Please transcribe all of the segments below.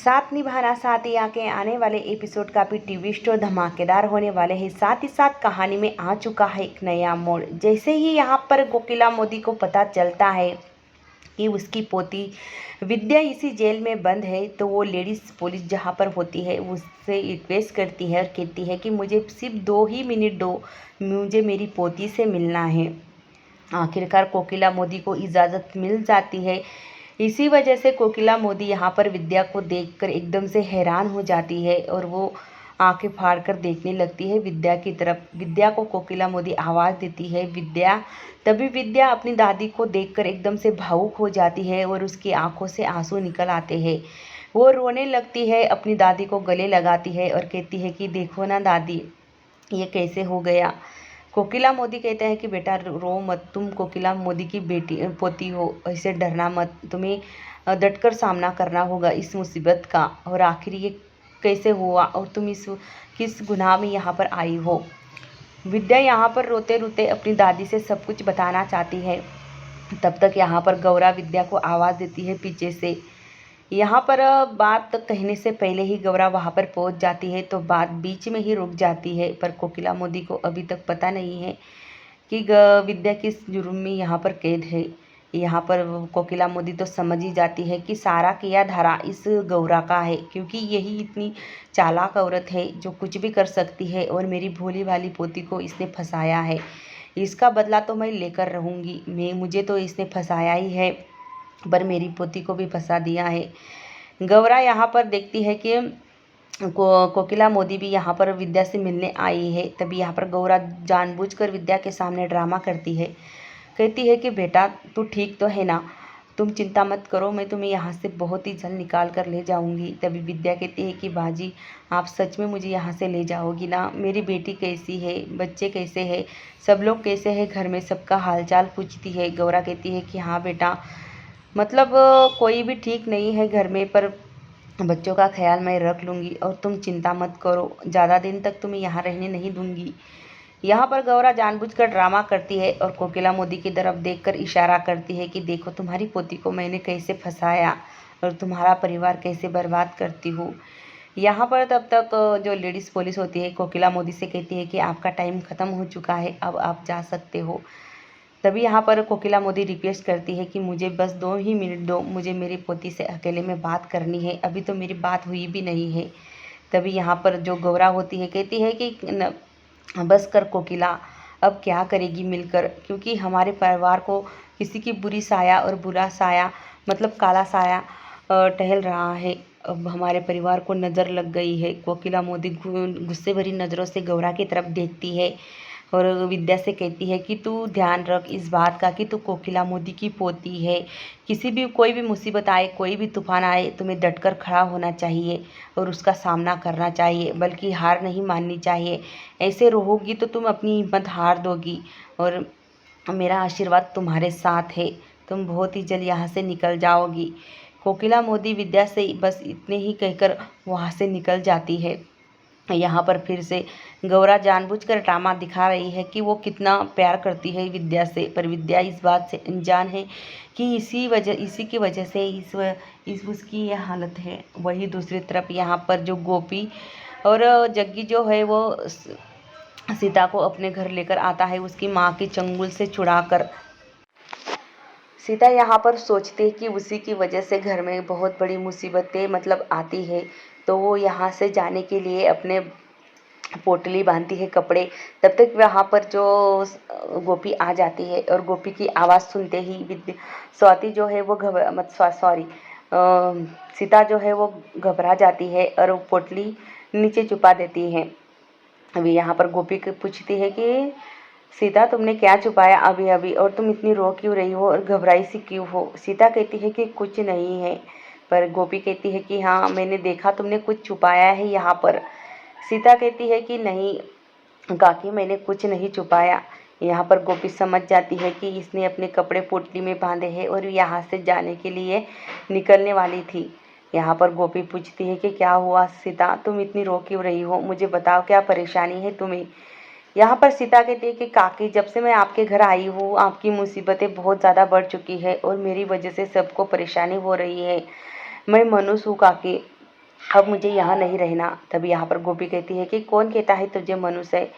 साथ निभाना साथ ही आके आने वाले एपिसोड का भी ट्विस्ट और धमाकेदार होने वाले हैं। साथ ही साथ कहानी में आ चुका है एक नया मोड़। जैसे ही यहाँ पर कोकिला मोदी को पता चलता है कि उसकी पोती विद्या इसी जेल में बंद है, तो वो लेडीज़ पुलिस जहाँ पर होती है उससे रिक्वेस्ट करती है और कहती है कि मुझे सिर्फ 2 ही मिनट दो, मुझे मेरी पोती से मिलना है। आखिरकार कोकिला मोदी को इजाज़त मिल जाती है। इसी वजह से कोकिला मोदी यहाँ पर विद्या को देखकर एकदम से हैरान हो जाती है और वो आंखें फाड़ कर देखने लगती है विद्या की तरफ। विद्या को कोकिला मोदी आवाज़ देती है विद्या। तभी विद्या अपनी दादी को देखकर एकदम से भावुक हो जाती है और उसकी आंखों से आंसू निकल आते हैं। वो रोने लगती है, अपनी दादी को गले लगाती है और कहती है कि देखो ना दादी, ये कैसे हो गया। कोकिला मोदी कहते हैं कि बेटा रो मत, तुम कोकिला मोदी की बेटी पोती हो, ऐसे डरना मत, तुम्हें डटकर सामना करना होगा इस मुसीबत का। और आखिर ये कैसे हुआ और तुम इस किस गुनाह में यहाँ पर आई हो। विद्या यहाँ पर रोते रोते अपनी दादी से सब कुछ बताना चाहती है। तब तक यहाँ पर गौरा विद्या को आवाज़ देती है पीछे से। यहाँ पर बात कहने से पहले ही गौरा वहाँ पर पहुँच जाती है, तो बात बीच में ही रुक जाती है। पर कोकिला मोदी को अभी तक पता नहीं है कि विद्या किस जुर्म में यहाँ पर कैद है। यहाँ पर कोकिला मोदी तो समझ ही जाती है कि सारा किया धरा इस गौरा का है, क्योंकि यही इतनी चालाक औरत है जो कुछ भी कर सकती है और मेरी भोली भाली पोती को इसने फंसाया है। इसका बदला तो मैं लेकर रहूँगी। मुझे तो इसने फंसाया ही है, पर मेरी पोती को भी फंसा दिया है। गौरा यहाँ पर देखती है कि कोकिला मोदी भी यहाँ पर विद्या से मिलने आई है। तभी यहाँ पर गौरा जानबूझकर विद्या के सामने ड्रामा करती है। कहती है कि बेटा तू ठीक तो है ना, तुम चिंता मत करो, मैं तुम्हें यहाँ से बहुत ही जल्द निकाल कर ले जाऊँगी। तभी विद्या कहती है कि बाजी, आप सच में मुझे यहाँ से ले जाओगी ना? मेरी बेटी कैसी है, बच्चे कैसे हैं, सब लोग कैसे हैं, घर में सबका हालचाल पूछती है। गौरा कहती है कि हाँ बेटा, मतलब कोई भी ठीक नहीं है घर में, पर बच्चों का ख्याल मैं रख लूँगी और तुम चिंता मत करो, ज़्यादा दिन तक तुम्हें यहाँ रहने नहीं दूँगी। यहाँ पर गौरा जानबूझकर ड्रामा करती है और कोकिला मोदी की तरफ देखकर इशारा करती है कि देखो तुम्हारी पोती को मैंने कैसे फंसाया और तुम्हारा परिवार कैसे बर्बाद करती हूँ। यहाँ पर तब तक जो लेडीज़ पुलिस होती है कोकिला मोदी से कहती है कि आपका टाइम ख़त्म हो चुका है, अब आप जा सकते हो। तभी यहाँ पर कोकिला मोदी रिक्वेस्ट करती है कि मुझे बस 2 ही मिनट दो, मुझे मेरी पोती से अकेले में बात करनी है, अभी तो मेरी बात हुई भी नहीं है। तभी यहाँ पर जो गौरा होती है कहती है कि बस कर कोकिला, अब क्या करेगी मिलकर, क्योंकि हमारे परिवार को किसी की बुरी साया और बुरा साया मतलब काला साया टहल रहा है। अब हमारे परिवार को नज़र लग गई है। कोकिला मोदी गुस्से भरी नज़रों से गौरा की तरफ देखती है और विद्या से कहती है कि तू ध्यान रख इस बात का कि तू कोकिला मोदी की पोती है। किसी भी कोई भी मुसीबत आए, कोई भी तूफान आए, तुम्हें डटकर खड़ा होना चाहिए और उसका सामना करना चाहिए, बल्कि हार नहीं माननी चाहिए। ऐसे रहोगी तो तुम अपनी हिम्मत हार दोगी और मेरा आशीर्वाद तुम्हारे साथ है, तुम बहुत ही जल्द यहाँ से निकल जाओगी। कोकिला मोदी विद्या से बस इतने ही कहकर वहाँ से निकल जाती है। यहाँ पर फिर से गौरा जानबूझकर ड्रामा दिखा रही है कि वो कितना प्यार करती है विद्या से, पर विद्या इस बात से अनजान है कि इसी की वजह से इस उसकी ये हालत है। वही दूसरी तरफ यहाँ पर जो गोपी और जग्गी जो है वो सीता को अपने घर लेकर आता है उसकी माँ के चंगुल से छुड़ाकर। सीता यहाँ पर सोचती है कि उसी की वजह से घर में बहुत बड़ी मुसीबतें मतलब आती है, तो वो यहाँ से जाने के लिए अपने पोटली बांधती है कपड़े। तब तक वहाँ पर जो गोपी आ जाती है और गोपी की आवाज़ सुनते ही स्वाति जो है वो सीता जो है वो घबरा जाती है और वो पोटली नीचे छुपा देती है। अभी यहाँ पर गोपी पूछती है कि सीता तुमने क्या छुपाया अभी अभी, और तुम इतनी रो क्यों रही हो और घबराई सी क्यों हो? सीता कहती है कि कुछ नहीं है, पर गोपी कहती है कि हाँ मैंने देखा तुमने कुछ छुपाया है यहाँ पर। सीता कहती है कि नहीं काकी, मैंने कुछ नहीं छुपाया। यहाँ पर गोपी समझ जाती है कि इसने अपने कपड़े पोटली में बांधे हैं और यहाँ से जाने के लिए निकलने वाली थी। यहाँ पर गोपी पूछती है कि क्या हुआ सीता, तुम इतनी रो क्यों रही हो, मुझे बताओ क्या परेशानी है तुम्हें? यहाँ पर सीता कहती है कि काकी, जब से मैं आपके घर आई हूँ आपकी मुसीबतें बहुत ज़्यादा बढ़ चुकी है और मेरी वजह से सबको परेशानी हो रही है। मैं मनुष्य हूँ काकी, अब मुझे यहाँ नहीं रहना। तभी यहाँ पर गोपी कहती है कि कौन कहता है तुझे मनुष्य है।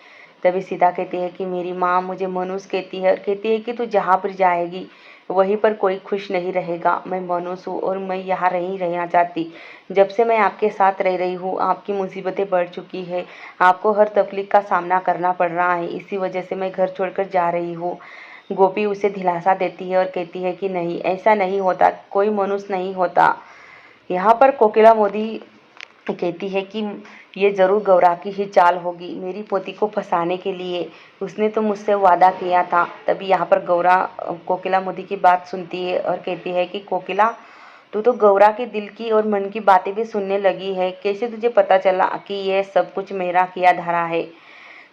तभी सीता कहती है कि मेरी माँ मुझे मनुष्य कहती है और कहती है कि तू जहाँ पर जाएगी वहीं पर कोई खुश नहीं रहेगा। मैं मनुष्य हूँ और मैं यहाँ नहीं रहना चाहती। जब से मैं आपके साथ रह रही हूँ आपकी मुसीबतें बढ़ चुकी है, आपको हर तकलीफ का सामना करना पड़ रहा है, इसी वजह से मैं घर छोड़कर जा रही हूँ। गोपी उसे दिलासा देती है और कहती है कि नहीं, ऐसा नहीं होता, कोई मनुष्य नहीं होता। यहाँ पर कोकिला मोदी कहती है कि ये ज़रूर गौरा की ही चाल होगी मेरी पोती को फंसाने के लिए, उसने तो मुझसे वादा किया था। तभी यहाँ पर गौरा कोकिला मोदी की बात सुनती है और कहती है कि कोकिला, तू तो गौरा के दिल की और मन की बातें भी सुनने लगी है, कैसे तुझे पता चला कि ये सब कुछ मेरा किया धरा है।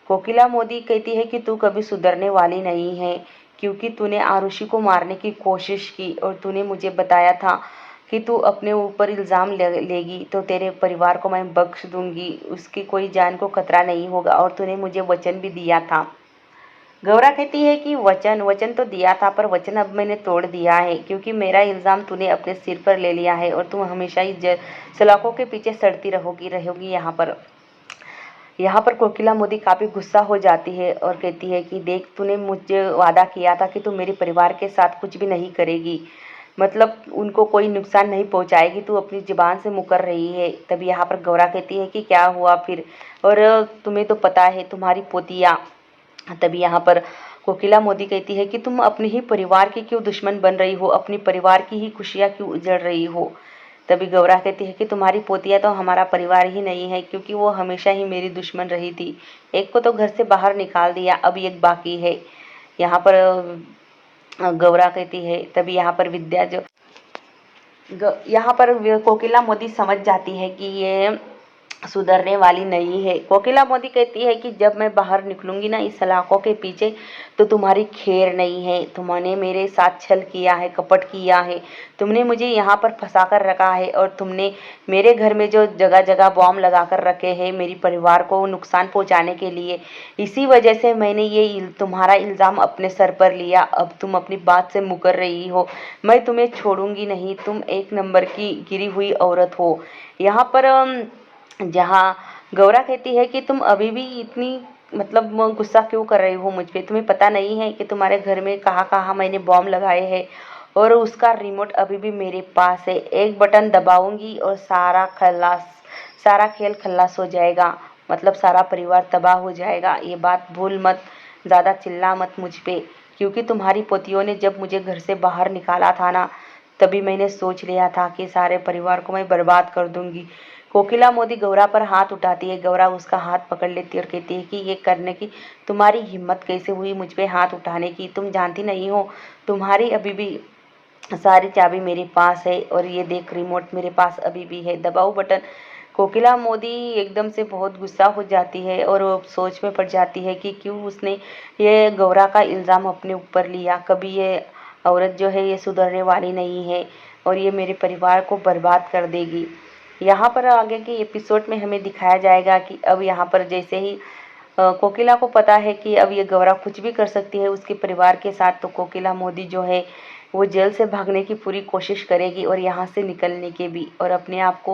कोकिला मोदी कहती है कि तू कभी सुधरने वाली नहीं है, क्योंकि तूने आरुषि को मारने की कोशिश की और तूने मुझे बताया था कि तू अपने ऊपर इल्ज़ाम लेगी तो तेरे परिवार को मैं बख्श दूंगी, उसकी कोई जान को खतरा नहीं होगा, और तूने मुझे वचन भी दिया था। गौरा कहती है कि वचन तो दिया था, पर वचन अब मैंने तोड़ दिया है, क्योंकि मेरा इल्ज़ाम तूने अपने सिर पर ले लिया है और तुम हमेशा ही सलाखों के पीछे सड़ती रहोगी। यहाँ पर कोकिला मोदी काफ़ी गुस्सा हो जाती है और कहती है कि देख, तूने मुझे वादा किया था कि तू मेरे परिवार के साथ कुछ भी नहीं करेगी, मतलब उनको कोई नुकसान नहीं पहुंचाएगी, तू अपनी ज़ुबान से मुकर रही है। तभी यहाँ पर गौरा कहती है कि क्या हुआ फिर, और तुम्हें तो पता है तुम्हारी पोतिया। तभी यहाँ पर कोकिला मोदी कहती है कि तुम अपने ही परिवार की क्यों दुश्मन बन रही हो, अपनी परिवार की ही खुशियाँ क्यों उजड़ रही हो। तभी गौरा कहती है कि तुम्हारी पोतिया तो हमारा परिवार ही नहीं है, क्योंकि वो हमेशा ही मेरी दुश्मन रही थी। एक को तो घर से बाहर निकाल दिया, अब एक बाकी है। यहाँ पर गौरा कहती है। तभी यहाँ पर यहाँ पर कोकिला मोदी समझ जाती है कि ये सुधरने वाली नहीं है। कोकिला मोदी कहती है कि जब मैं बाहर निकलूंगी ना इस सलाखों के पीछे, तो तुम्हारी खैर नहीं है। तुमने मेरे साथ छल किया है, कपट किया है, तुमने मुझे यहाँ पर फंसा कर रखा है, और तुमने मेरे घर में जो जगह जगह बॉम्ब लगा कर रखे हैं मेरी परिवार को नुकसान पहुँचाने के लिए, इसी वजह से मैंने ये तुम्हारा इल्ज़ाम अपने सर पर लिया। अब तुम अपनी बात से मुकर रही हो, मैं तुम्हें छोड़ूंगी नहीं, तुम एक नंबर की गिरी हुई औरत हो। यहाँ पर जहाँ गौरा कहती है कि तुम अभी भी इतनी मतलब गुस्सा क्यों कर रही हो मुझ पे, तुम्हें पता नहीं है कि तुम्हारे घर में कहाँ कहाँ मैंने बॉम्ब लगाए हैं, और उसका रिमोट अभी भी मेरे पास है। एक बटन दबाऊंगी और सारा खेल खल्लास हो जाएगा, मतलब सारा परिवार तबाह हो जाएगा। ये बात भूल मत, ज़्यादा चिल्ला मत मुझ पे, क्योंकि तुम्हारी पोतियों ने जब मुझे घर से बाहर निकाला था ना, तभी मैंने सोच लिया था कि सारे परिवार को मैं बर्बाद कर दूंगी। कोकिला मोदी गौरा पर हाथ उठाती है। गौरा उसका हाथ पकड़ लेती है और कहती है कि ये करने की तुम्हारी हिम्मत कैसे हुई, मुझ पे हाथ उठाने की, तुम जानती नहीं हो तुम्हारी अभी भी सारी चाबी मेरे पास है, और ये देख रिमोट मेरे पास अभी भी है, दबाओ बटन। कोकिला मोदी एकदम से बहुत गुस्सा हो जाती है और वो सोच में पड़ जाती है कि क्यों उसने ये गौरा का इल्ज़ाम अपने ऊपर लिया। कभी ये औरत जो है ये सुधरने वाली नहीं है और ये मेरे परिवार को बर्बाद कर देगी। यहाँ पर आगे के एपिसोड में हमें दिखाया जाएगा कि अब यहाँ पर जैसे ही कोकिला को पता है कि अब ये गौरा कुछ भी कर सकती है उसके परिवार के साथ, तो कोकिला मोदी जो है वो जेल से भागने की पूरी कोशिश करेगी और यहाँ से निकलने की भी, और अपने आप को